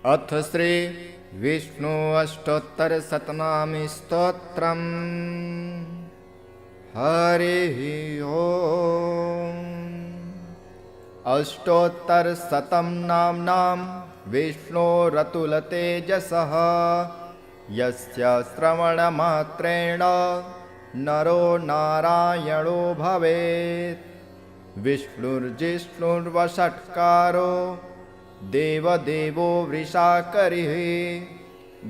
अथ श्री विष्णु अष्टोत्तर शतनामी स्तोत्रम्। हरिः ओम्। अष्टोत्तर शतं नाम्नां विष्णोरतुलतेजसः यस्य श्रवणमात्रेण नरो नारायणो भवेत्। विष्णुर्जिष्णुर्वषट्कारो देवदेवो वृषाकरिः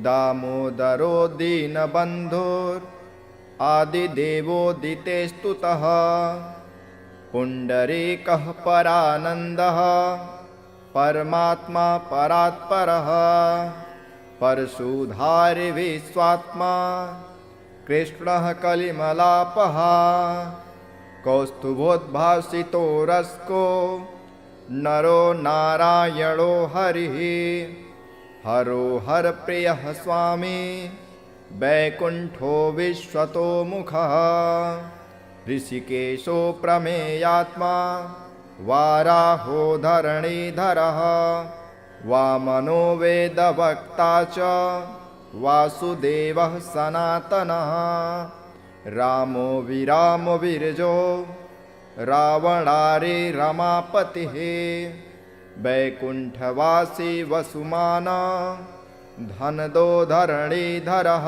दामोदरो दीनबन्धुरादिदेवोदिते स्तुतः। पुण्डरीकः परानन्दः परमात्मा परात्परः परशुधारी विश्वात्मा कृष्णः कलिमलापः। कौस्तुभोद्भासितो रस्को नरो नारायणो हरिः हरो हरप्रियः स्वामी वैकुण्ठो विश्वतो मुखः। ऋषिकेशो प्रमेयात्मा वाराहो धरणीधरः वामनो वेदवक्ता च वासुदेवः सनातनः। रामो विरामो विरजो रावणारी रमापतिः वैकुण्ठवासी वसुमाना धनदो धरणीधरः।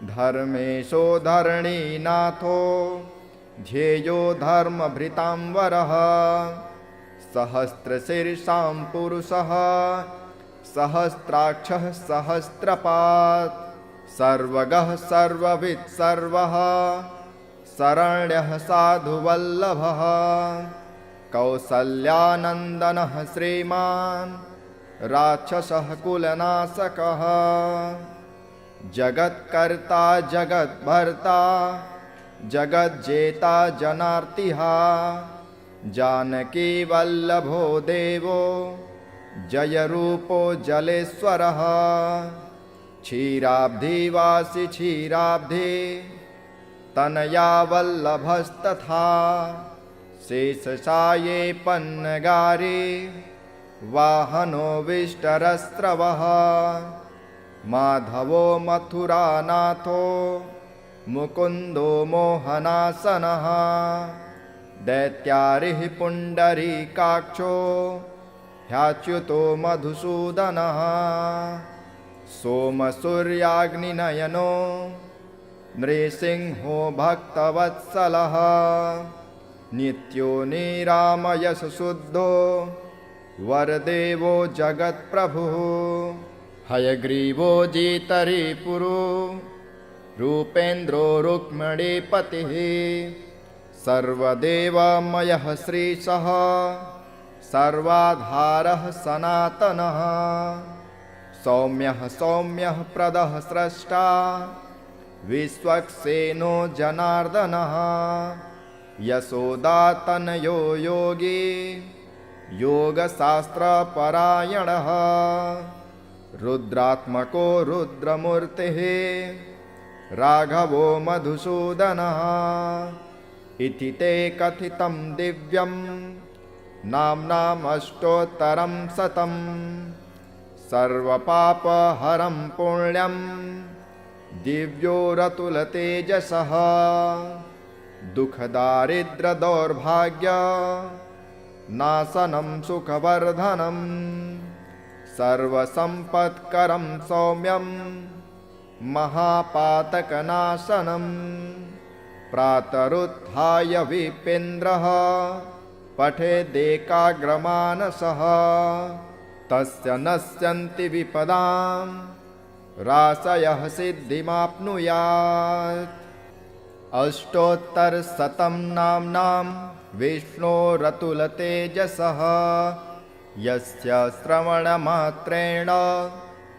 धर्मेशो धरणीनाथो ध्येयो धर्मभृतांवरः। सहस्रशीर्षां पुरुषः सहस्राक्षः सहस्रपात् सर्वगः सर्ववित् सर्वः शरण्यः साधुवल्लभः। कौसल्यानन्दनः श्रीमान् राक्षसः कुलनाशकः। जगत्कर्ता जगद्भर्ता जगज्जेता जनार्तिः जानकी वल्लभो देवो जयरूपो जलेश्वरः। क्षीराब्धिवासी क्षीराब्धि तनया वल्लभस्तथा शेषशाये पन्नगारी वाहनो विष्टरस्रवः। माधवो मथुरानाथो मुकुन्दो मोहनासनः। दैत्यारिः पुण्डरीकाक्षो ह्याच्युतो मधुसूदनः। सोमसूर्याग्निनयनो नृसिंहो भक्तवत्सलः। नित्यो निरामयशुद्धो वरदेवो जगत्प्रभुः। हयग्रीवो जितरिपुरो रूपेन्द्रो रुक्मिणीपतिः। सर्वदेवमयः श्रीशः सर्वाधारः सनातनः। सौम्यः सौम्यः प्रदः स्रष्टा विश्वक्सेनो जनार्दनः। यशोदातनयो योगी योगशास्त्रपरायणः। रुद्रात्मको रुद्रमूर्तिः राघवो मधुसूदनः। इति ते कथितं दिव्यं नाम्नामष्टोत्तरं शतम्। सर्वपापहरं पुण्यं दिव्योरतुलतेजसः। दुःखदारिद्र्यदौर्भाग्य नाशनं सुखवर्धनं। सर्वसम्पत्करं सौम्यं महापातकनाशनं। प्रातरुत्थाय विपेन्द्रः पठेदेकाग्रमानसः। तस्य नश्यन्ति विपदां राशयः सिद्धिमाप्नुयात्। अष्टोत्तरशतं नाम्नां विष्णोरतुलतेजसः यस्य श्रवणमात्रेण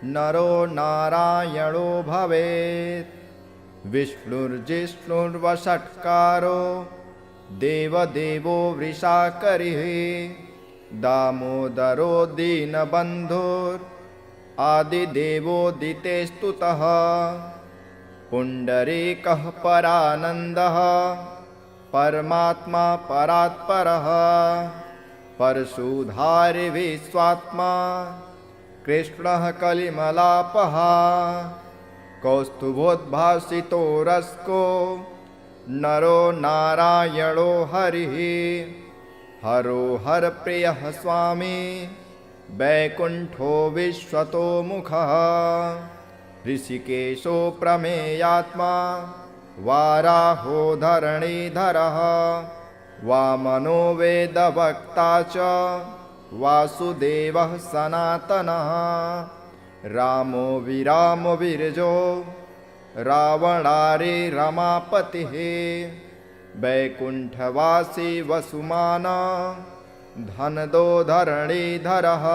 नरो नारायणो भवेत्। विष्णुर्जिष्णुर्वषट्कारो देवदेवो वृषाकरिः दामोदरो दीनबन्धुरादिदेवोदिते स्तुतः। पुण्डरीकः परानन्दः परमात्मा परात्परः परशुधारी विश्वात्मा कृष्णः कलिमलापः कौस्तुभोद्भासितो रस्को नरो नारायणो हरिः हरो हरप्रियः स्वामी वैकुण्ठो विश्वतो मुखः ऋषिकेशो प्रमेयात्मा वाराहो धरणीधरः वामनो वेदवक्ता च वासुदेवः सनातनः रामो विरामो विरजो रावणारे रमापतिः वैकुण्ठवासी वसुमाना धनदो धरणीधरः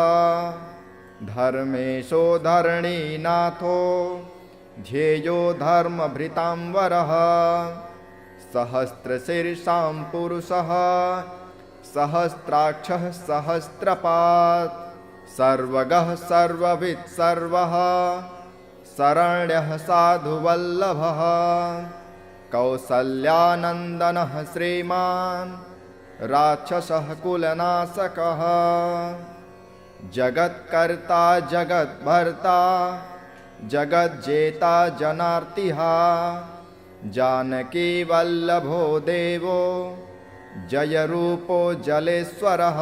धर्मेशो धरणीनाथो ध्येयो धर्मभृतांवरः सहस्रशीर्षां पुरुषः सहस्राक्षः सहस्रपात् सर्वगः सर्ववित् सर्वः शरण्यः साधुवल्लभः कौसल्यानन्दनः श्रीमान् राक्षसः कुलनाशकः जगत्कर्ता जगद्भर्ता जगज्जेता जनार्तिः जानकी वल्लभो देवो जयरूपो जलेश्वरः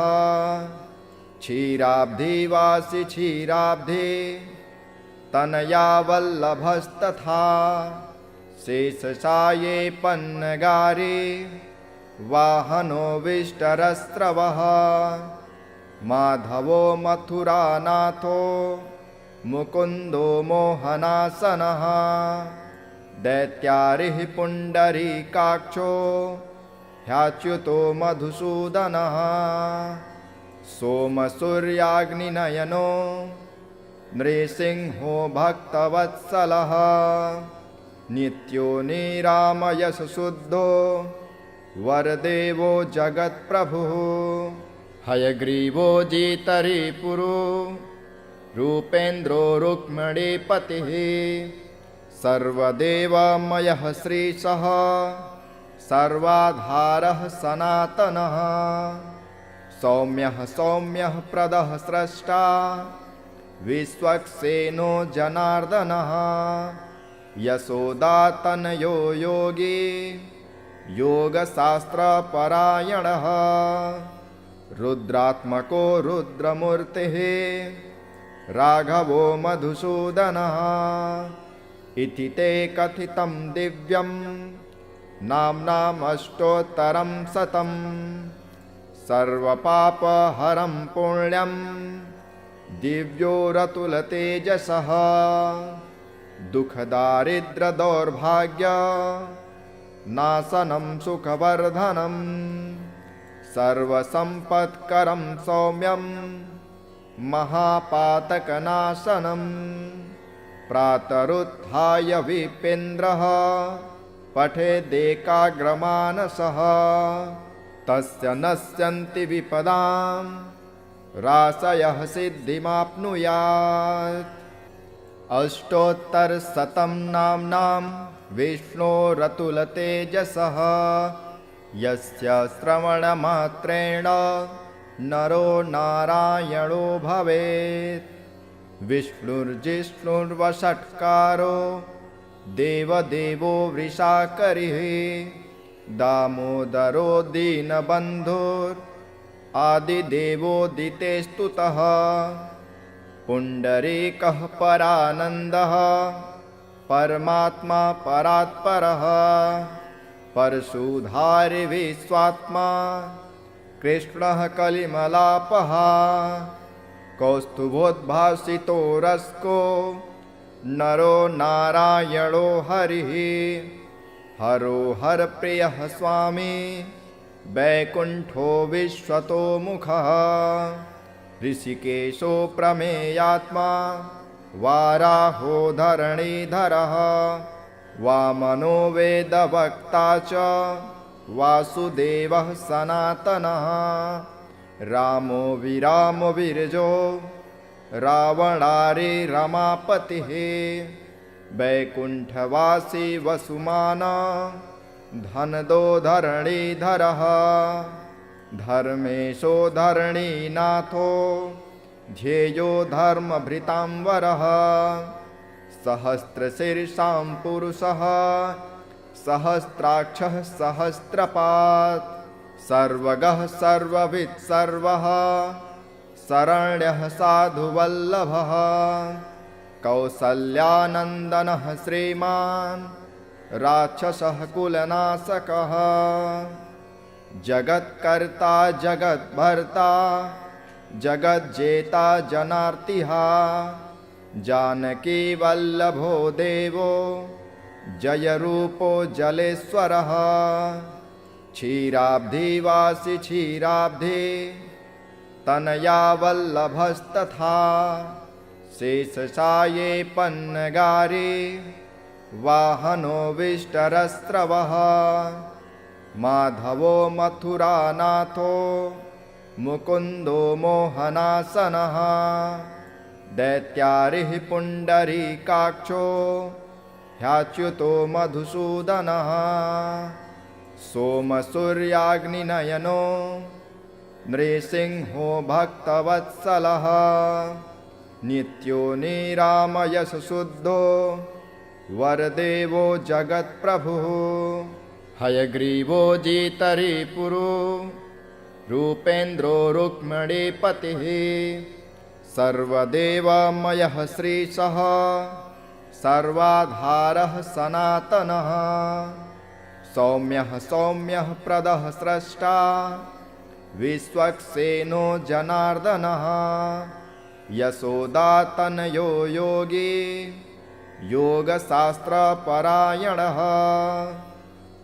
क्षीराब्धिवासी क्षीराब्धि तनया वल्लभस्तथा शेषशाये पन्नगारे वाहनो विष्टरस्रवः माधवो मथुरानाथो मुकुन्दो मोहनासनः दैत्यारिः पुण्डरीकाक्षो ह्याच्युतो मधुसूदनः सोमसूर्याग्निनयनो नृसिंहो भक्तवत्सलः नित्यो निरामयशुद्धो वरदेवो जगत्प्रभुः हयग्रीवो जितरिपुरो रूपेन्द्रो रुक्मिणीपतिः सर्वदेवमयः श्रीशः सर्वाधारः सनातनः सौम्यः सौम्यः प्रदः स्रष्टा विश्वक्सेनो जनार्दनः यशोदातनयो योगी योगशास्त्रपरायणः रुद्रात्मको रुद्रमूर्तिः राघवो मधुसूदनः इति ते कथितं दिव्यं नाम्नामष्टोत्तरं शतं सर्वपापहरं पुण्यं दिव्यो रतुलतेजसः दुःखदारिद्र्यदौर्भाग्य नाशनं सुखवर्धनं सर्वसम्पत्करं सौम्यं महापातकनाशनं प्रातरुत्थाय विपेन्द्रः पठेदेकाग्रमानसः तस्य नश्यन्ति विपदां राशयः सिद्धिमाप्नुयात् अष्टोत्तरशतं नाम्नां विष्णोरतुलतेजसः यस्य श्रवणमात्रेण नरो नारायणो भवेत् विष्णुर्जिष्णुर्वषट्कारो देवदेवो वृषाकरिः दामोदरो दीनबन्धुरादिदेवोदितेस्तुतः पुण्डरीकः परानन्दः परमात्मा परात्परः परशुधारि विश्वात्मा कृष्णः कलिमलापः कौस्तुभोद्भासितो रस्को नरो नारायणो हरिः हरो हरप्रियः स्वामी वैकुण्ठो विश्वतो मुखः ऋषिकेशो प्रमेयात्मा वाराहो धरणीधरः वामनो वेदवक्ता च वासुदेवः सनातनः रामो विरामो विरजो रावणारे रमापतिः वैकुण्ठवासी वसुमाना धनदो धरणीधरः धर्मेशो धरणीनाथो ध्येयो धर्मभृतांवरः सहस्रशीर्षां पुरुषः सहस्राक्षः सहस्रपात् सर्वगः सर्ववित् सर्वः शरण्यः साधुवल्लभः कौसल्यानन्दनः श्रीमान् राक्षसः कुलनाशकः जगत्कर्ता जगद्भर्ता जगज्जेता जनार्तिः जानकी वल्लभो देवो जयरूपो जलेश्वरः क्षीराब्धिवासी क्षीराब्धि तनया वल्लभस्तथा शेषशाये पन्नगारे वाहनो विष्टरस्रवः माधवो मथुरानाथो मुकुन्दो मोहनासनः दैत्यारिः पुण्डरीकाक्षो ह्याच्युतो मधुसूदनः सोमसूर्याग्निनयनो नृसिंहो भक्तवत्सलः नित्यो निरामयशुद्धो वरदेवो जगत्प्रभुः हयग्रीवो जितरिपुरो रूपेन्द्रो रुक्मिणीपतिः सर्वदेवमयः श्रीशः सर्वाधारः सनातनः सौम्यः सौम्यः प्रदः स्रष्टा विश्वक्सेनो जनार्दनः यशोदातनयो योगी योगशास्त्रपरायणः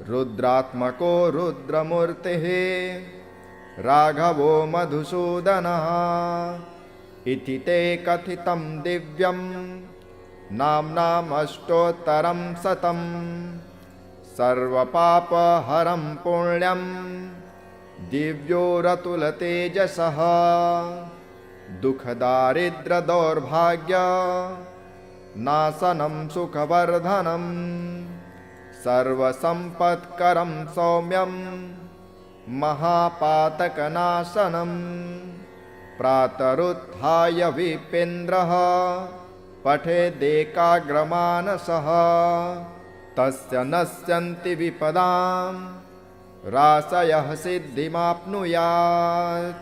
रुद्रात्मको रुद्रमूर्तिः राघवो मधुसूदनः इति ते कथितं दिव्यं नाम्नामष्टोत्तरं शतं सर्वपापहरं पुण्यं दिव्यो रतुलतेजसः दुःखदारिद्र्यदौर्भाग्य नाशनं सुखवर्धनं सर्वसम्पत्करं सौम्यं महापातकनाशनं प्रातरुत्थाय विपेन्द्रः पठेदेकाग्रमानसः तस्य नश्यन्ति विपदां राशयः सिद्धिमाप्नुयात्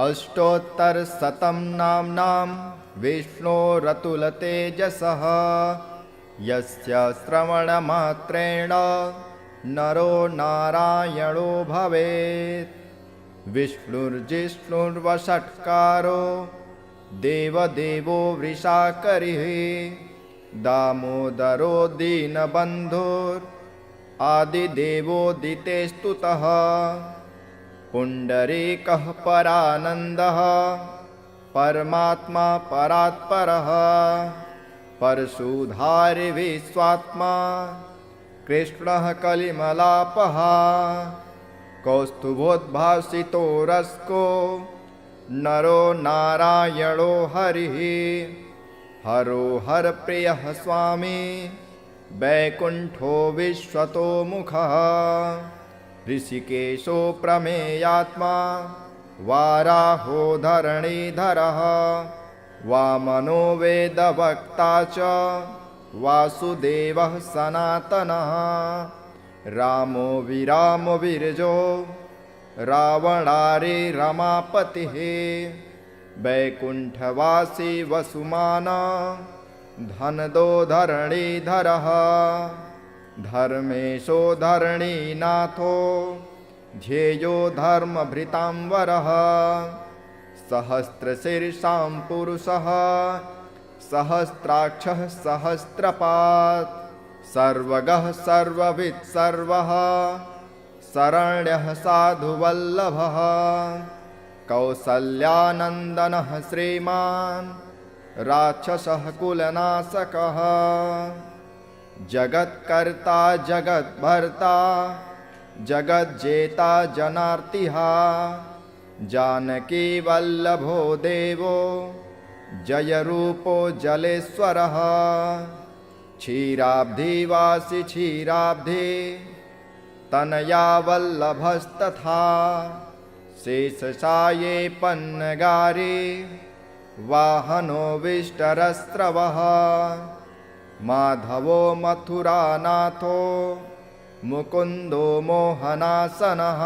अष्टोत्तरशतं नाम्नां विष्णोरतुलतेजसः यस्य श्रवणमात्रेण नरो नारायणो भवेत् विष्णुर्जिष्णुर्वषट्कारो देवदेवो वृषाकरिः दामोदरो दीनबन्धुरादिदेवोदिते स्तुतः पुण्डरीकः परानन्दः परमात्मा परात्परः परशुधारि विश्वात्मा कृष्णः कलिमलापः कौस्तुभोद्भासितो रस्को नरो नारायणो हरिः हरो हरप्रियः स्वामी वैकुण्ठो विश्वतो मुखः ऋषिकेशो प्रमेयात्मा वाराहो धरणीधरः वामनो वेदवक्ता च वासुदेवः सनातनः रामो विरामो विरजो रावणारि रमापतिः वैकुण्ठवासी वसुमाना धनदो धरणीधरः धर्मेशो धरणीनाथो ध्येयो धर्मभृतांवरः सहस्रशीर्षां पुरुषः सहस्राक्षः सहस्रपात् सर्वगः सर्ववित् सर्वः शरण्यः साधुवल्लभः कौसल्यानन्दनः श्रीमान् राक्षसः कुलनाशकः जगत्कर्ता जगद्भर्ता जगज्जेता जनार्तिः जानकी वल्लभो देवो जयरूपो जलेश्वरः क्षीराब्धिवासी क्षीराब्धि तनया वल्लभस्तथा शेषशाये पन्नगारे वाहनो विष्टरस्रवः माधवो मथुरानाथो मुकुन्दो मोहनासनः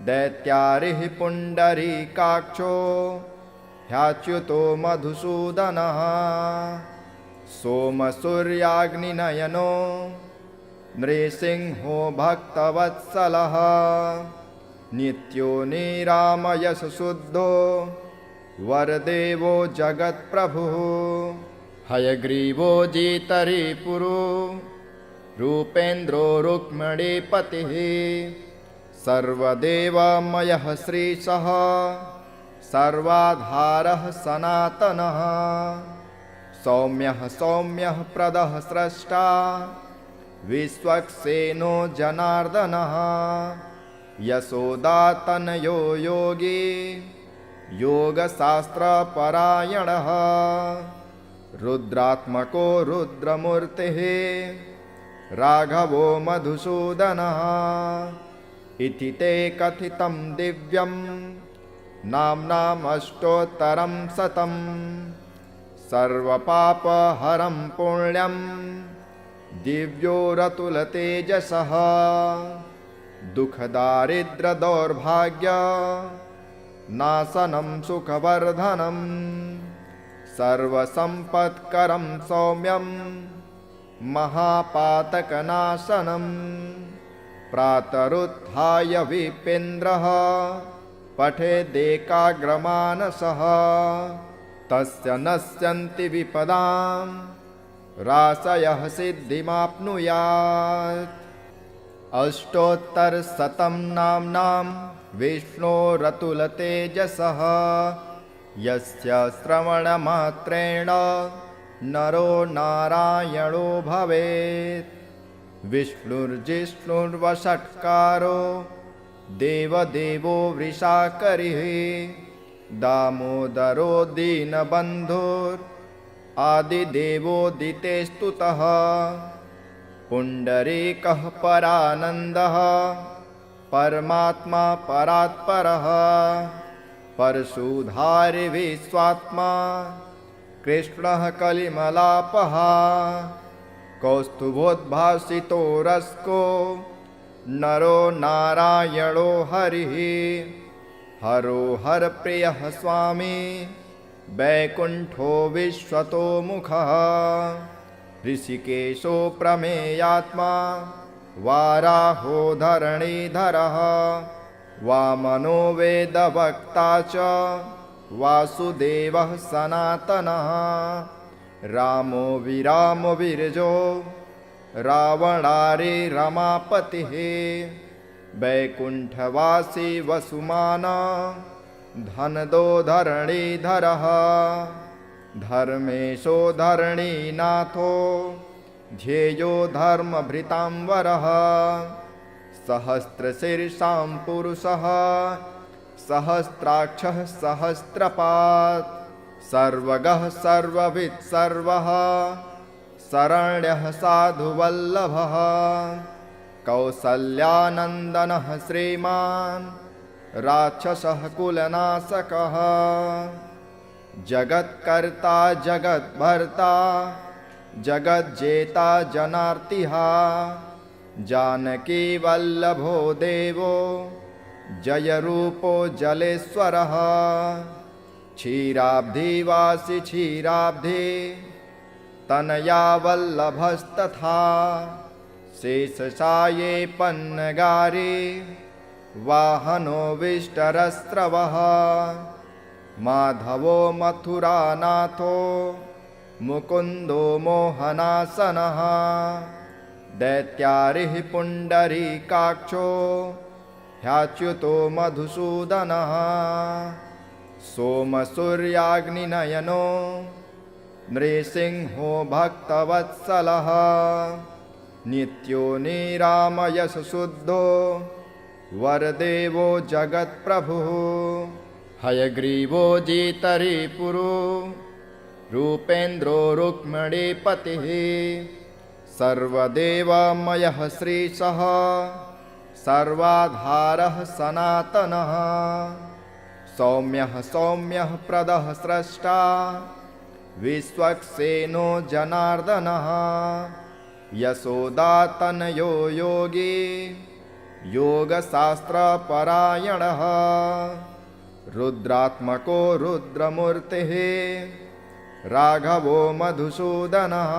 दैत्यारिः पुण्डरीकाक्षो ह्याच्युतो मधुसूदनः सोमसूर्याग्निनयनो नृसिंहो भक्तवत्सलः नित्यो निरामयशुद्धो वरदेवो जगत्प्रभुः हयग्रीवो जितरिपुरो रूपेन्द्रो रुक्मिणीपतिः सर्वदेवमयः श्रीशः सर्वाधारः सनातनः सौम्यः प्रदः स्रष्टा विश्वक्सेनो जनार्दनः यशोदातनयो योगी योगशास्त्रपरायणः रुद्रात्मको रुद्रमूर्तिः राघवो मधुसूदनः इति ते कथितं दिव्यं नाम्नामष्टोत्तरं शतं सर्वपापहरं पुण्यं दिव्यो रतुलतेजसः दुःखदारिद्र्यदौर्भाग्य नाशनं सुखवर्धनं सर्वसम्पत्करं सौम्यं महापातकनाशनं प्रातरुत्थाय विपेन्द्रः पठेदेकाग्रमानसः तस्य नश्यन्ति विपदां राशयः सिद्धिमाप्नुयात् अष्टोत्तरशतं नाम्नां विष्णोरतुलतेजसः यस्य श्रवणमात्रेण नरो नारायणो भवेत् विष्णुर्जिष्णुर्वषट्कारो देवदेवो वृषाकरिः दामोदरो दीनबन्धुरादिदेवोदितेस्तुतः पुण्डरीकः परानन्दः परमात्मा परात्परः परशुधारि विश्वात्मा कृष्णः कलिमलापः कौस्तुभोद्भासितो रस्को नरो नारायणो हरिः हरो हरप्रियः स्वामी वैकुण्ठो विश्वतो मुखः ऋषिकेशो प्रमेयात्मा वाराहो धरणीधरः वामनो वेदवक्ता च वासुदेवः सनातनः रामो विरामो विरजो रावणारि रमापतिः वैकुण्ठवासी वसुमाना धनदो धरणीधरः धर्मेशो धरणीनाथो ध्येयो धर्मभृतांवरः सहस्रशीर्षां पुरुषः सहस्राक्षः सहस्रपात् सर्वगः सर्ववित् सर्वः शरण्यः साधुवल्लभः कौसल्यानन्दनः श्रीमान् राक्षसः कुलनाशकः जगत्कर्ता जगद्भर्ता जगज्जेता जनार्तिः जानकी वल्लभो देवो जयरूपो जलेश्वरः क्षीराब्धिवासी क्षीराब्धि तनया वल्लभस्तथा शेषशाये पन्नगारे वाहनो विष्टरस्रवः माधवो मथुरानाथो मुकुन्दो मोहनासनः दैत्यारिः पुण्डरीकाक्षो ह्याच्युतो मधुसूदनः सोमसूर्याग्निनयनो नृसिंहो भक्तवत्सलः नित्यो निरामयशुद्धो वरदेवो जगत्प्रभुः हयग्रीवो जितरिपुरो रूपेन्द्रो रुक्मिणीपतिः सर्वदेवमयः श्रीशः सर्वाधारः सनातनः सौम्यः सौम्यः प्रदः स्रष्टा विश्वक्सेनो जनार्दनः यशोदातनयो योगी योगशास्त्रपरायणः रुद्रात्मको रुद्रमूर्तिः राघवो मधुसूदनः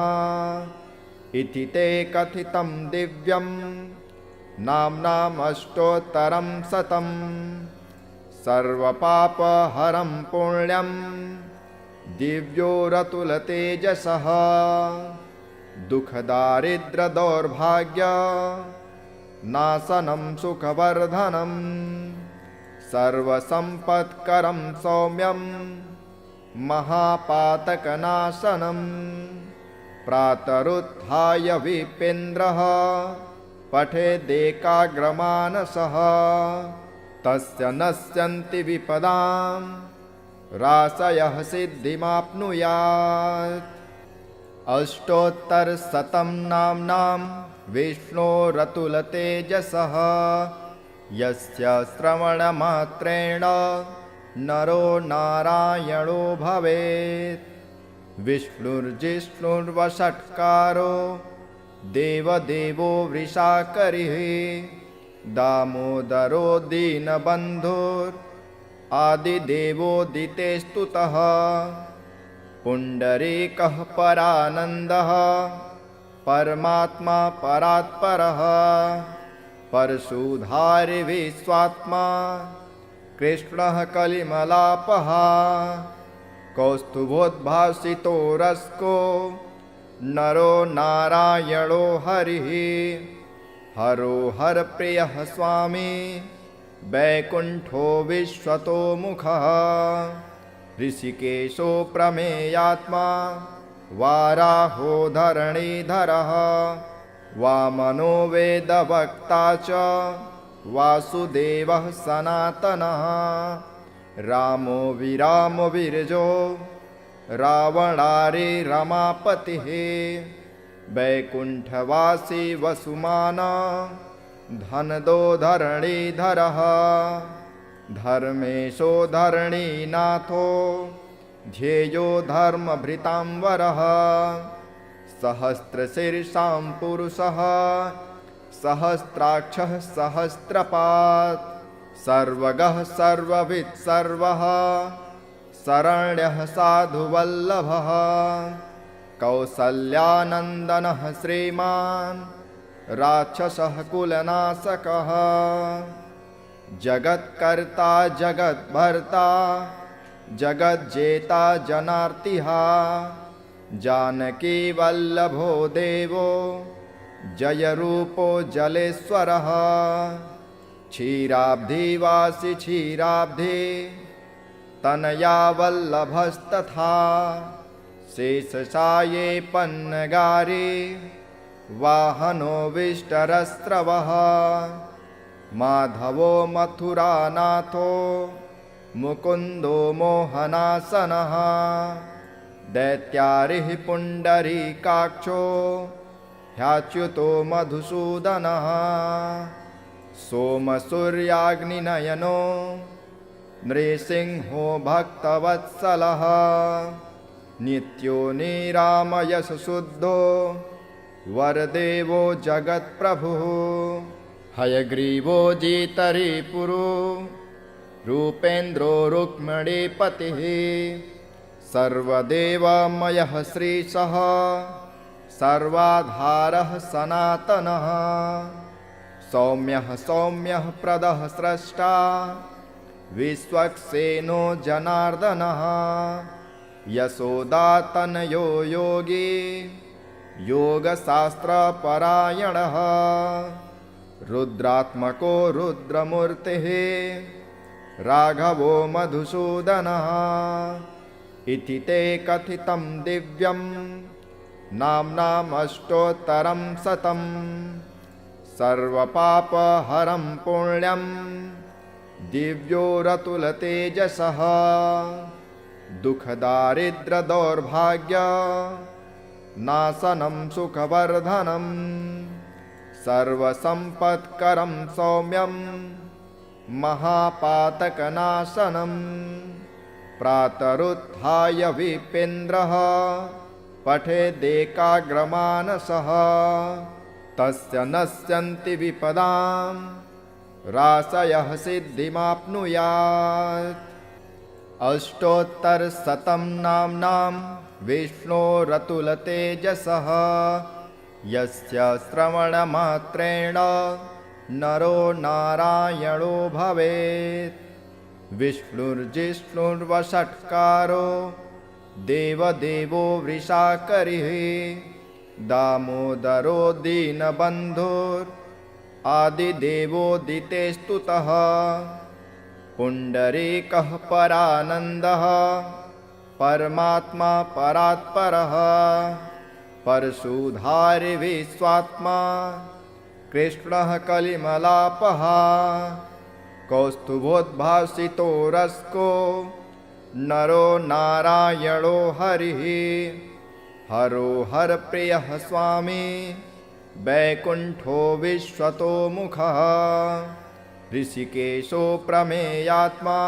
इति ते कथितं दिव्यं नाम्नामष्टोत्तरं शतं सर्वपापहरं पुण्यं दिव्योरतुलतेजसः दुःखदारिद्र्यदौर्भाग्य नाशनं सुखवर्धनं सर्वसम्पत्करं सौम्यं महापातकनाशनं प्रातरुत्थाय विपेन्द्रः पठेदेकाग्रमानसः तस्य नश्यन्ति विपदां राशयः सिद्धिमाप्नुयात् अष्टोत्तरशतं नाम्नां विष्णोरतुलतेजसः यस्य श्रवणमात्रेण नरो नारायणो भवेत् विष्णुर्जिष्णुर्वषट्कारो देवदेवो वृषाकरिः दामोदरो दीनबन्धुरादिदेवोदिते स्तुतः पुण्डरीकः परानन्दः परमात्मा परात्परः परशुधारी विश्वात्मा कृष्णः कलिमलापः कौस्तुभोद्भासितो रस्को नरो नारायणो हरिः हरो हरप्रियः स्वामी वैकुण्ठो विश्वतोमुखः ऋषिकेशो प्रमेयात्मा वाराहो धरणीधरः वामनो वेदवक्ता च वासुदेवः सनातनः रामो विरामो विरजो रावणारी रमापतिः वैकुण्ठवासी वसुमाना धनदो धरणीधरः धर्मेशो धरणीनाथो ध्येयो धर्मभृतांवरः सहस्रशीर्षां पुरुषः सहस्राक्षः सहस्रपात् सर्वगः सर्ववित् सर्वः शरण्यः साधुवल्लभः कौसल्यानन्दनः श्रीमान् राक्षसः कुलनाशकः जगत्कर्ता जगद्भर्ता जगज्जेता जनार्तिः जानकी वल्लभो देवो जयरूपो जलेश्वरः क्षीराब्धिवासी क्षीराब्धि तनया वल्लभस्तथा शेषशाये पन्नगारी वाहनो विष्टरस्रवः माधवो मथुरानाथो मुकुन्दो मोहनासनः दैत्यारिः पुण्डरीकाक्षो ह्याच्युतो मधुसूदनः सोमसूर्याग्निनयनो नृसिंहो भक्तवत्सलः नित्यो निरामयशुद्धो वरदेवो जगत्प्रभुः हयग्रीवो जितरिपुरो रूपेन्द्रो रुक्मिणीपतिः सर्वदेवमयः श्रीशः सर्वाधारः सनातनः सौम्यः सौम्यः प्रदः स्रष्टा विश्वक्सेनो जनार्दनः यशोदातनयो योगी योगशास्त्रपरायणः रुद्रात्मको रुद्रमूर्तिः राघवो मधुसूदनः इति ते कथितं दिव्यं नाम्नामष्टोत्तरं शतं सर्वपापहरं पुण्यं दिव्योरतुलतेजसः दुःखदारिद्र्यदौर्भाग्य नाशनं सुखवर्धनं सर्वसम्पत्करं सौम्यं महापातकनाशनं प्रातरुत्थाय विपेन्द्रः पठेदेकाग्रमानसः तस्य नश्यन्ति विपदां राशयः सिद्धिमाप्नुयात्। अष्टोत्तरशतं नाम्नां विष्णोरतुलतेजसः यस्य श्रवणमात्रेण नरो नारायणो भवेत्। विष्णुर्जिष्णुर्वषट्कारो देवदेवो वृषाकरिः दामोदरो दीनबन्धुरादिदेवोदिते स्तुतः। पुण्डरीकः परानन्दः परमात्मा परात्परः परशुधारी विश्वात्मा कृष्णः कलिमलापः। कौस्तुभोद्भासितो रस्को नरो नारायणो हरिः हरो हरप्रियः स्वामी वैकुण्ठो विश्वतो मुखः। ऋषिकेशो प्रमेयात्मा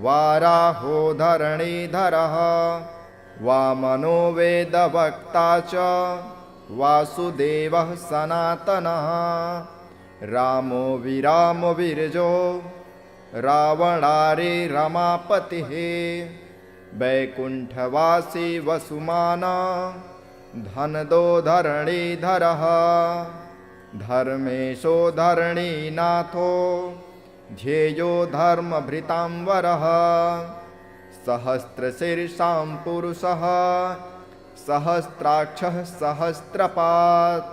वाराहो धरणीधरः वामनो वेदवक्ता च वासुदेवः सनातनः। रामो विरामो विरजो रावणारी रमापतिः वैकुण्ठवासी वसुमाना धनदो धरणीधरः। धर्मेशो धरणीनाथो ध्येयो धर्मभृतांवरः। सहस्रशीर्षां पुरुषः सहस्राक्षः सहस्रपात्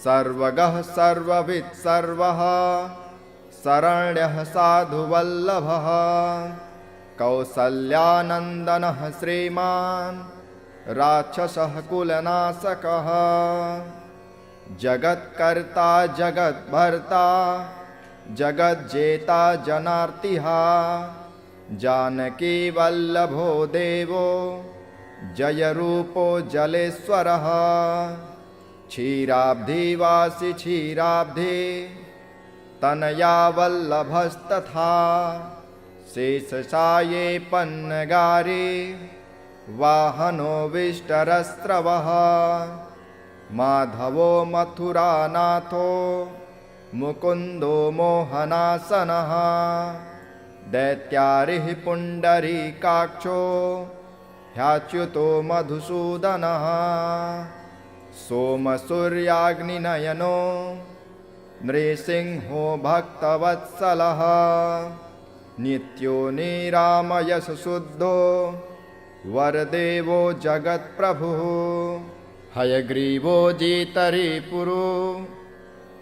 सर्वगः सर्ववित् सर्वः शरण्यः साधुवल्लभः। कौसल्यानन्दनः श्रीमान् राक्षसः कुलनाशकः। जगत्कर्ता जगद्भर्ता जगज्जेता जनार्तिः जानकी वल्लभो देवो जयरूपो जलेश्वरः। क्षीराब्धिवासी क्षीराब्धि तनया वल्लभस्तथा शेषशाये पन्नगारी वाहनो विष्टरस्रवः। माधवो मथुरानाथो मुकुन्दो मोहनासनः। दैत्यारिः पुण्डरीकाक्षो ह्याच्युतो मधुसूदनः। सोमसूर्याग्निनयनो नृसिंहो भक्तवत्सलः। नित्यो निरामयशुद्धो वरदेवो जगत्प्रभुः। हयग्रीवो जितरिपुरो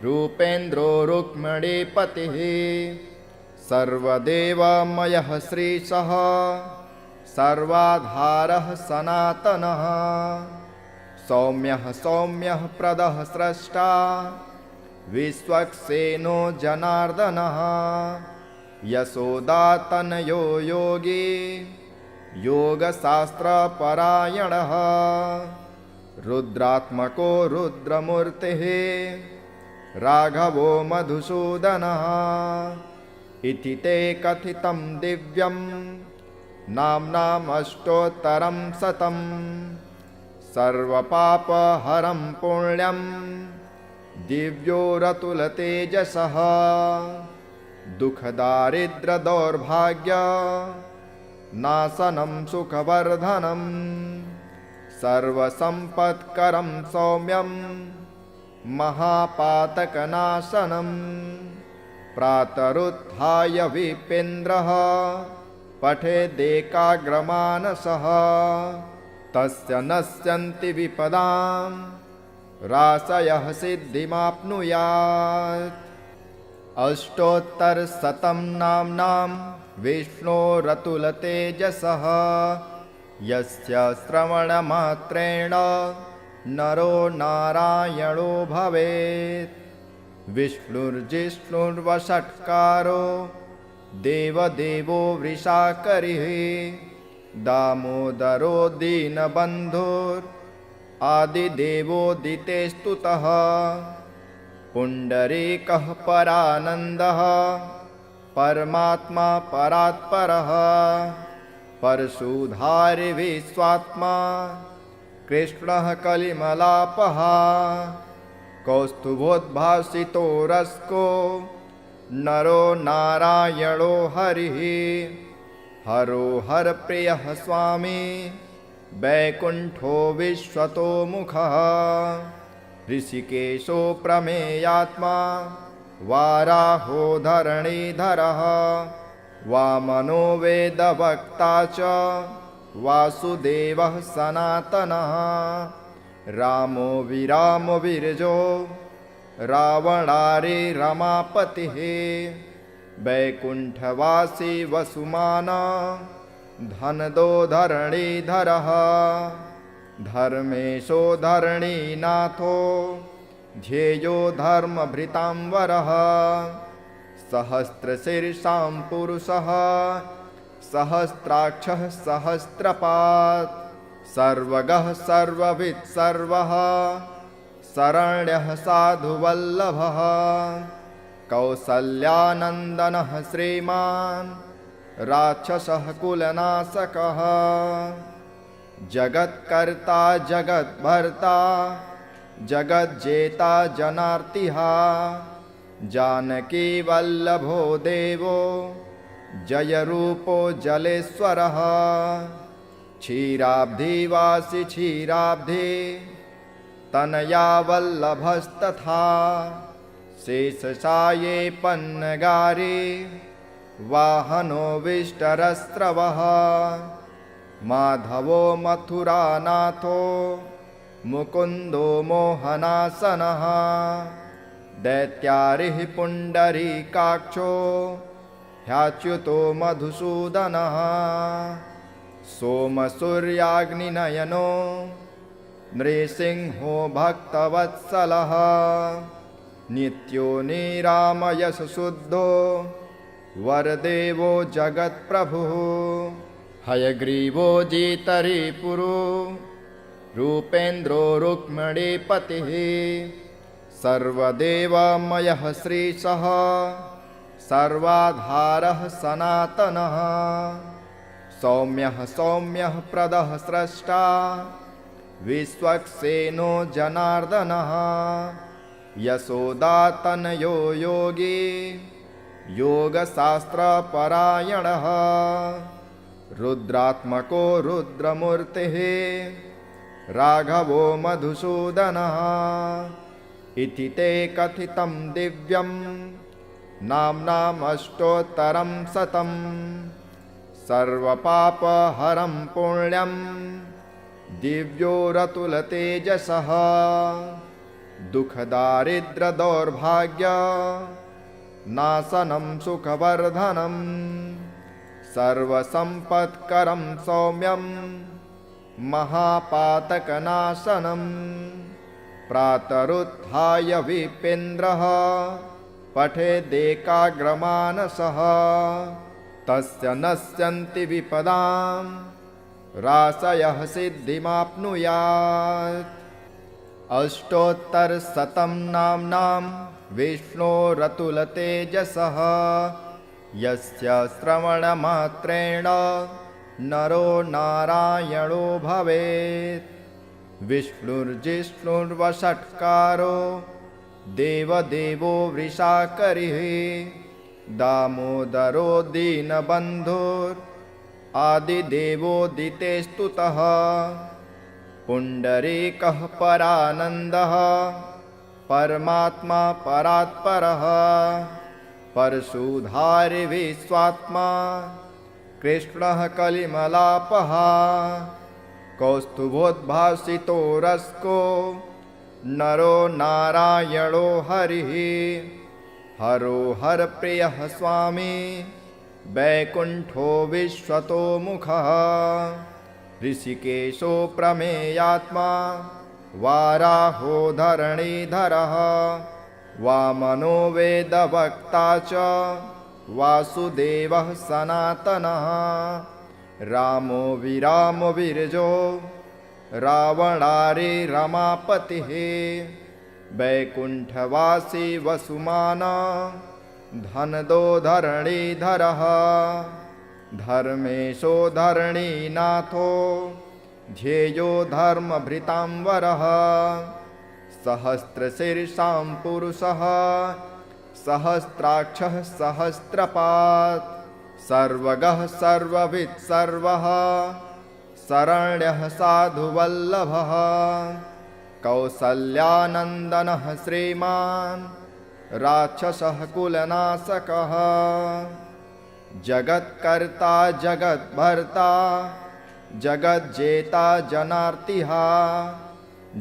रूपेन्द्रो रुक्मिणीपतिः। सर्वदेवमयः श्रीशः सर्वाधारः सनातनः। सौम्यः सौम्यः प्रदः स्रष्टा विश्वक्सेनो जनार्दनः। यशोदातनयो योगी योगशास्त्रपरायणः। रुद्रात्मको रुद्रमूर्तिः राघवो मधुसूदनः। इति ते कथितं दिव्यं नाम्नामष्टोत्तरं शतं। सर्वपापहरं पुण्यं दिव्योरतुलतेजसः। दुःखदारिद्र्यदौर्भाग्य नाशनं सुखवर्धनं। सर्वसम्पत्करं सौम्यं महापातकनाशनं। प्रातरुत्थाय विपेन्द्रः पठेदेकाग्रमानसः तस्य नश्यन्ति विपदां राशयः सिद्धिमाप्नुयात्। अष्टोत्तरशतं नाम्नां विष्णोरतुलतेजसः यस्य श्रवणमात्रेण नरो नारायणो भवेत्। विष्णुर्जिष्णुर्वषट्कारो देवदेवो वृषाकरिः दामोदरो दीनबन्धुरादिदेवोदिते स्तुतः। पुण्डरीकः परानन्दः परमात्मा परात्परः परशुधारि विश्वात्मा कृष्णः कलिमलापः कौस्तुभोद्भासितो रस्को नरो नारायणो हरिः हरो हरप्रियः स्वामी वैकुण्ठो विश्वतो मुखः ऋषिकेशो प्रमेयात्मा वाराहो धरणीधरः वामनो वेदवक्ता च वासुदेवः सनातनः रामो विरामो विरजो रावणारे रमापतिः वैकुण्ठवासी वसुमाना धनदो धरणीधरः धर्मेशो धरणीनाथो ध्येयो धर्मभृतांवरः सहस्रशीर्षां पुरुषः सहस्राक्षः सहस्रपात् सर्वगः सर्ववित् सर्वः शरण्यः साधुवल्लभः कौसल्यानन्दनः श्रीमान् राक्षसः कुलनाशकः जगत्कर्ता जगद्भर्ता जगज्जेता जनार्तिः जानकी वल्लभो देवो जयरूपो जलेश्वरः क्षीराब्धिवासी क्षीराब्धि तनया वल्लभस्तथा शेषशाये पन्नगारे वाहनो विष्टरस्रवः माधवो मथुरानाथो मुकुन्दो मोहनासनः दैत्यारिः पुण्डरीकाक्षो ह्याच्युतो मधुसूदनः सोमसूर्याग्निनयनो नृसिंहो भक्तवत्सलः नित्यो निरामयशुद्धो वरदेवो जगत्प्रभुः हयग्रीवो जितरिपुरो रूपेन्द्रो रुक्मिणीपतिः सर्वदेवमयः श्रीशः सर्वाधारः सनातनः सौम्यः सौम्यः प्रदः स्रष्टा विश्वक्सेनो जनार्दनः यशोदातनयो योगी योगशास्त्रपरायणः रुद्रात्मको रुद्रमूर्तिः राघवो मधुसूदनः इति ते कथितं दिव्यं नाम्नामष्टोत्तरं शतं सर्वपापहरं पुण्यं दिव्यो रतुलतेजसः दुःखदारिद्र्यदौर्भाग्य नाशनं सुखवर्धनं सर्वसम्पत्करं सौम्यं महापातकनाशनं प्रातरुत्थाय विपेन्द्रः पठेदेकाग्रमानसः तस्य नश्यन्ति विपदां राशयः सिद्धिमाप्नुयात् अष्टोत्तरशतं नाम्नां विष्णोरतुलतेजसः यस्य श्रवणमात्रेण नरो नारायणो भवेत् विष्णुर्जिष्णुर्वषट्कारो देवदेवो वृषाकरिः दामोदरो दीनबन्धुरादिदेवोदिते स्तुतः पुण्डरीकः परानन्दः परमात्मा परात्परः परशुधारि विश्वात्मा कृष्णः कलिमलापः कौस्तुभोद्भासितो रस्को नरो नारायणो हरिः हरो हरप्रियः स्वामी वैकुण्ठो विश्वतो मुखः ऋषिकेशो प्रमेयात्मा वाराहो धरणीधरः वामनो वेदवक्ता च वासुदेवः सनातनः रामो विरामो विरजो रावणारे रमापतिः वैकुण्ठवासी वसुमाना धनदो धरणीधरः धर्मेशो धरणीनाथो ध्येयो धर्मभृतांवरः सहस्रशीर्षां पुरुषः सहस्राक्षः सहस्रपात् सर्वगः सर्ववित् सर्वः शरण्यः साधुवल्लभः कौसल्यानन्दनः श्रीमान् राक्षसः कुलनाशकः जगत्कर्ता जगद्भर्ता जगज्जेता जनार्तिः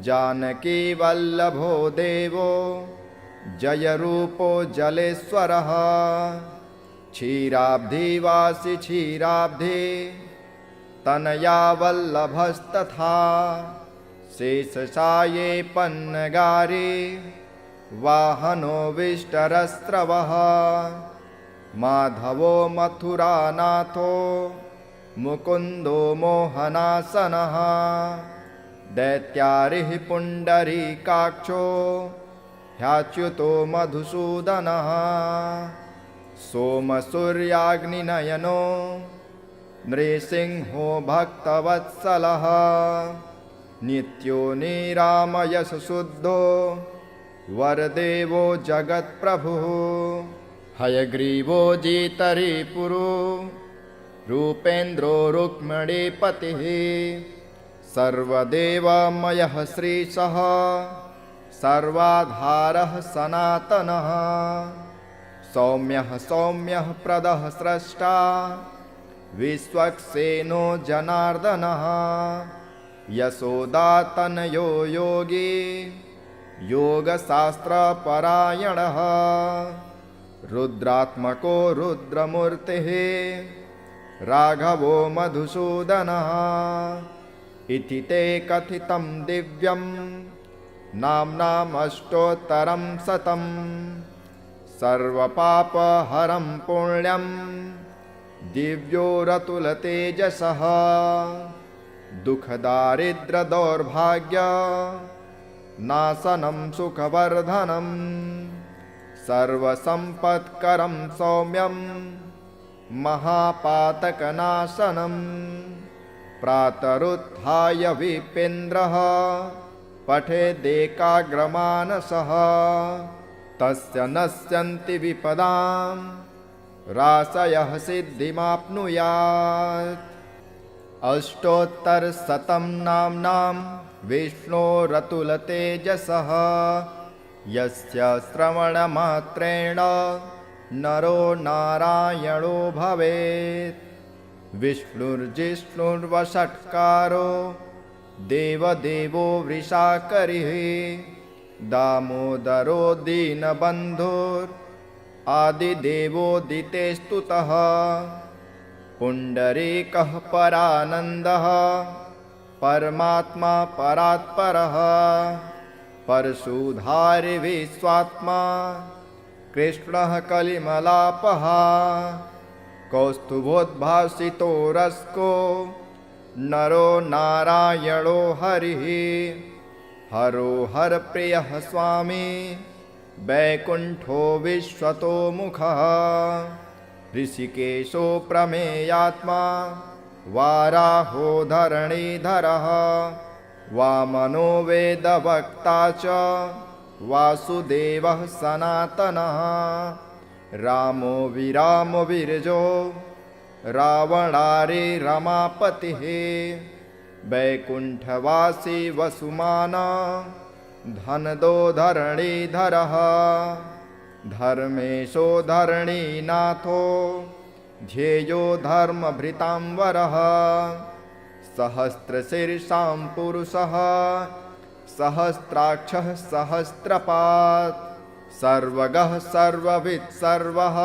जानकी वल्लभो देवो जयरूपो जलेश्वरः क्षीराब्धिवासी क्षीराब्धि तनया वल्लभस्तथा शेषशाये पन्नगारे वाहनो विष्टरस्रवः माधवो मथुरानाथो मुकुन्दो मोहनासनः दैत्यारिः पुण्डरीकाक्षो ह्याच्युतो मधुसूदनः सोमसूर्याग्निनयनो नृसिंहो भक्तवत्सलः नित्यो निरामयशुद्धो वरदेवो जगत्प्रभुः हयग्रीवो जितरिपुरो रूपेन्द्रो रुक्मिणीपतिः सर्वदेवमयः श्रीशः सर्वाधारः सनातनः सौम्यः सौम्यः प्रदः स्रष्टा विश्वक्सेनो जनार्दनः यशोदातनयो योगी योगशास्त्रपरायणः रुद्रात्मको रुद्रमूर्तिः राघवो मधुसूदनः इति ते कथितं दिव्यं नाम्नामष्टोत्तरं शतं सर्वपापहरं पुण्यं दिव्योरतुलतेजसः दुःखदारिद्र्यदौर्भाग्य नाशनं सुखवर्धनं सर्वसम्पत्करं सौम्यं महापातकनाशनं प्रातरुत्थाय विपेन्द्रः पठेदेकाग्रमानसः तस्य नश्यन्ति विपदां राशयः सिद्धिमाप्नुयात् अष्टोत्तरशतं नाम्नां विष्णोरतुलतेजसः यस्य श्रवणमात्रेण नरो नारायणो भवेत् विष्णुर्जिष्णुर्वषट्कारो देवदेवो वृषाकरिः दामोदरो दीनबन्धुरादिदेवोदितेस्तुतः पुण्डरीकः परानन्दः परमात्मा परात्परः परशुधारि विश्वात्मा कृष्णः कलिमलापः कौस्तुभोद्भासितो रस्को नरो नारायणो हरिः हरो हरप्रियः स्वामी वैकुण्ठो विश्वतो मुखः ऋषिकेशो प्रमेयात्मा वाराहो धरणीधरः वामनो वेदवक्ता च वासुदेवः सनातनः रामो विरामो विरजो रावणारि रमापतिः वैकुण्ठवासी वसुमाना धनदो धरणीधरः धर्मेशो धरणीनाथो ध्येयो धर्मभृतांवरः सहस्रशीर्षां पुरुषः सहस्राक्षः सहस्रपात् सर्वगः सर्ववित् सर्वः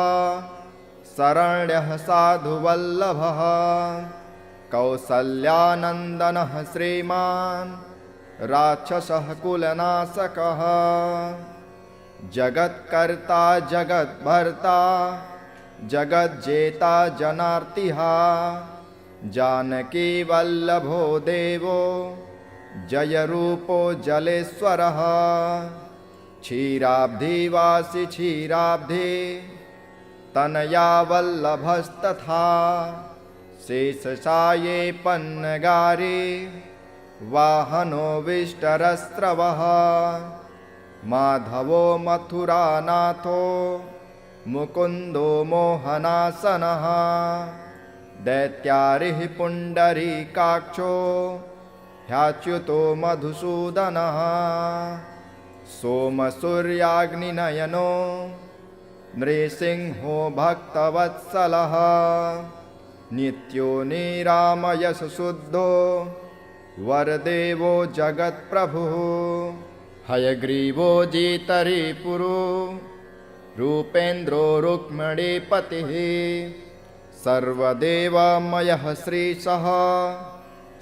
शरण्यः साधुवल्लभः कौसल्यानन्दनः श्रीमान् राक्षसः कुलनाशकः जगत्कर्ता जगद्भर्ता जगज्जेता जनार्तिः जानकी वल्लभो देवो जयरूपो जलेश्वरः क्षीराब्धिवासी क्षीराब्धि तनया वल्लभस्तथा शेषशाये पन्नगारे वाहनो विष्टरस्रवः माधवो मथुरानाथो मुकुन्दो मोहनासनः दैत्यारिः पुण्डरीकाक्षो ह्याच्युतो मधुसूदनः सोमसूर्याग्निनयनो नृसिंहो भक्तवत्सलः नित्यो निरामयशुद्धो वरदेवो जगत्प्रभुः हयग्रीवो जितरिपुरो रूपेन्द्रो रुक्मिणीपतिः सर्वदेवमयः श्रीशः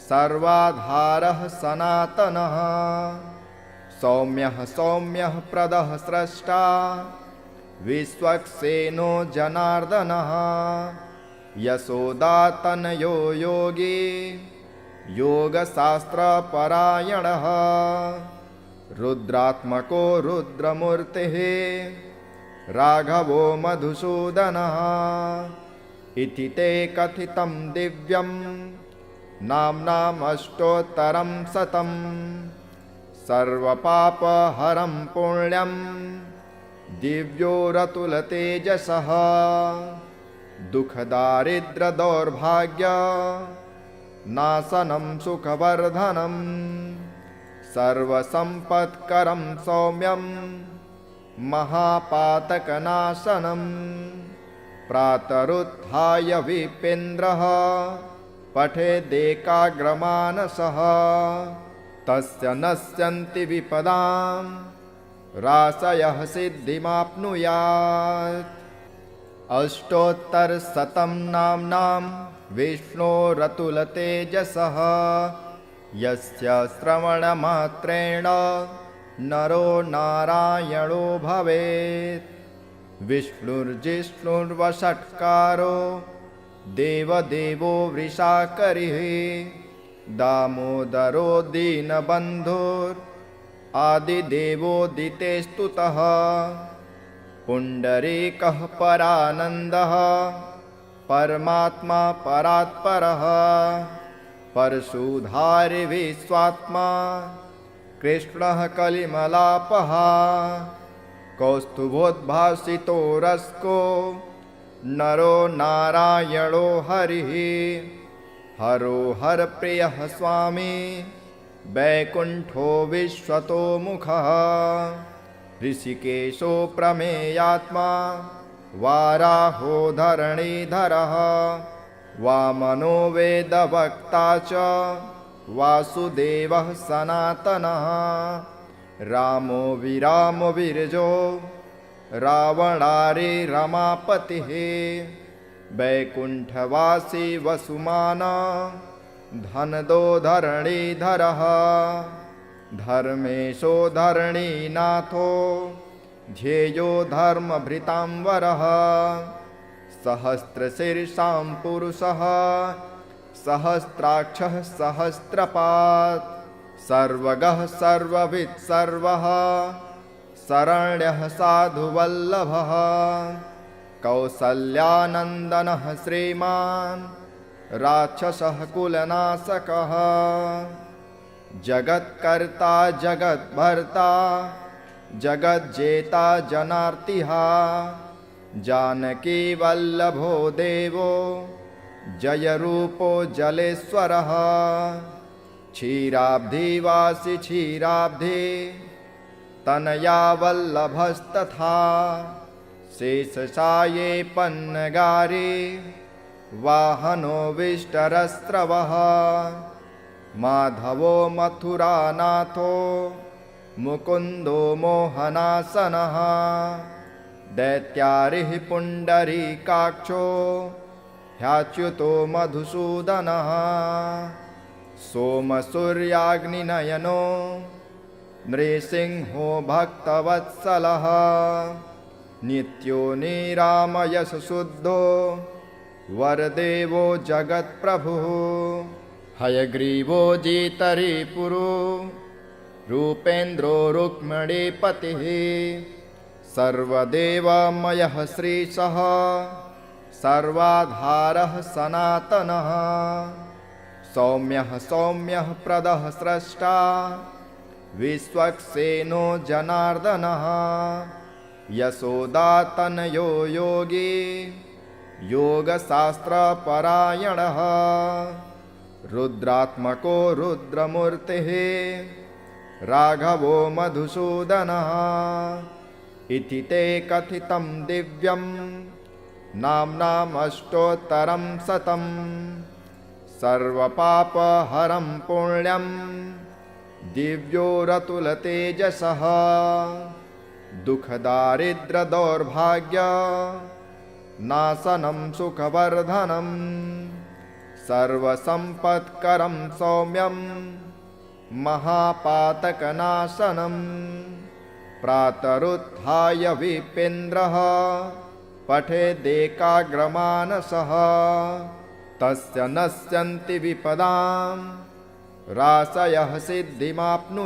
सर्वाधारः सनातनः सौम्यः प्रदः स्रष्टा विश्वक्सेनो जनार्दनः यशोदातनयो योगी योगशास्त्रपरायणः रुद्रात्मको रुद्रमूर्तिः राघवो मधुसूदनः इति ते कथितं दिव्यं नाम्नामष्टोत्तरं शतं सर्वपापहरं पुण्यं दिव्यो रतुलतेजसः दुःखदारिद्र्यदौर्भाग्य नाशनं सुखवर्धनं सर्वसम्पत्करं सौम्यं महापातकनाशनं प्रातरुत्थाय विपेन्द्रः पठेदेकाग्रमानसः तस्य नश्यन्ति विपदां राशयः सिद्धिमाप्नुयात् अष्टोत्तरशतं नाम्नां विष्णोरतुलतेजसः यस्य श्रवणमात्रेण नरो नारायणो भवेत् विष्णुर्जिष्णुर्वषट्कारो देवदेवो वृषाकरिः दामोदरो दीनबन्धुरादिदेवोदितेस्तुतः पुण्डरीकः परानन्दः परमात्मा परात्परः परशुधारि विश्वात्मा कृष्णः कलिमलापः कौस्तुभोद्भासितो रस्को नरो नारायणो हरिः हरो हरप्रियः स्वामी वैकुण्ठो विश्वतो मुखः ऋषिकेशो प्रमेयात्मा वाराहो धरणीधरः वामनो वेदवक्ता च वासुदेवः सनातनः रामो विरामो विरजो रावणारि रमापतिः वैकुण्ठवासी वसुमाना धनदो धरणीधरः धर्मेशो धरणीनाथो ध्येयो धर्मभृतांवरः सहस्रशीर्षां पुरुषः सहस्राक्षः सहस्रपात् सर्वगः सर्ववित् सर्वः शरण्यः साधुवल्लभः कौसल्यानन्दनः श्रीमान् राक्षसः कुलनाशकः जगत्कर्ता जगद्भर्ता जगज्जेता जनार्तिः जानकी वल्लभो देवो जयरूपो जलेश्वरः क्षीराब्धिवासी क्षीराब्धि तनया वल्लभस्तथा शेषशाये पन्नगारे वाहनो विष्टरस्रवः माधवो मथुरानाथो मुकुन्दो मोहनासनः दैत्यारिः पुण्डरीकाक्षो ह्याच्युतो मधुसूदनः सोमसूर्याग्निनयनो नृसिंहो भक्तवत्सलः नित्यो निरामयशुद्धो वरदेवो जगत्प्रभुः हयग्रीवो जितरिपुरो रूपेन्द्रो रुक्मिणीपतिः सर्वदेवमयः श्रीशः सर्वाधारः सनातनः सौम्यः सौम्यः प्रदः स्रष्टा विश्वक्सेनो जनार्दनः यशोदातनयो योगी योगशास्त्रपरायणः रुद्रात्मको रुद्रमूर्तिः राघवो मधुसूदनः इति ते कथितं दिव्यं नाम्नामष्टोत्तरं शतं सर्वपापहरं पुण्यं दिव्योरतुलतेजसः दुःखदारिद्र्यदौर्भाग्य नाशनं सुखवर्धनं सर्वसम्पत्करं सौम्यं महापातकनाशनं प्रातरुत्थाय विपेन्द्रः पठेदेकाग्रमानसः तस्य नश्यन्ति विपदां राशयः सिद्धिमाप्नुयात्।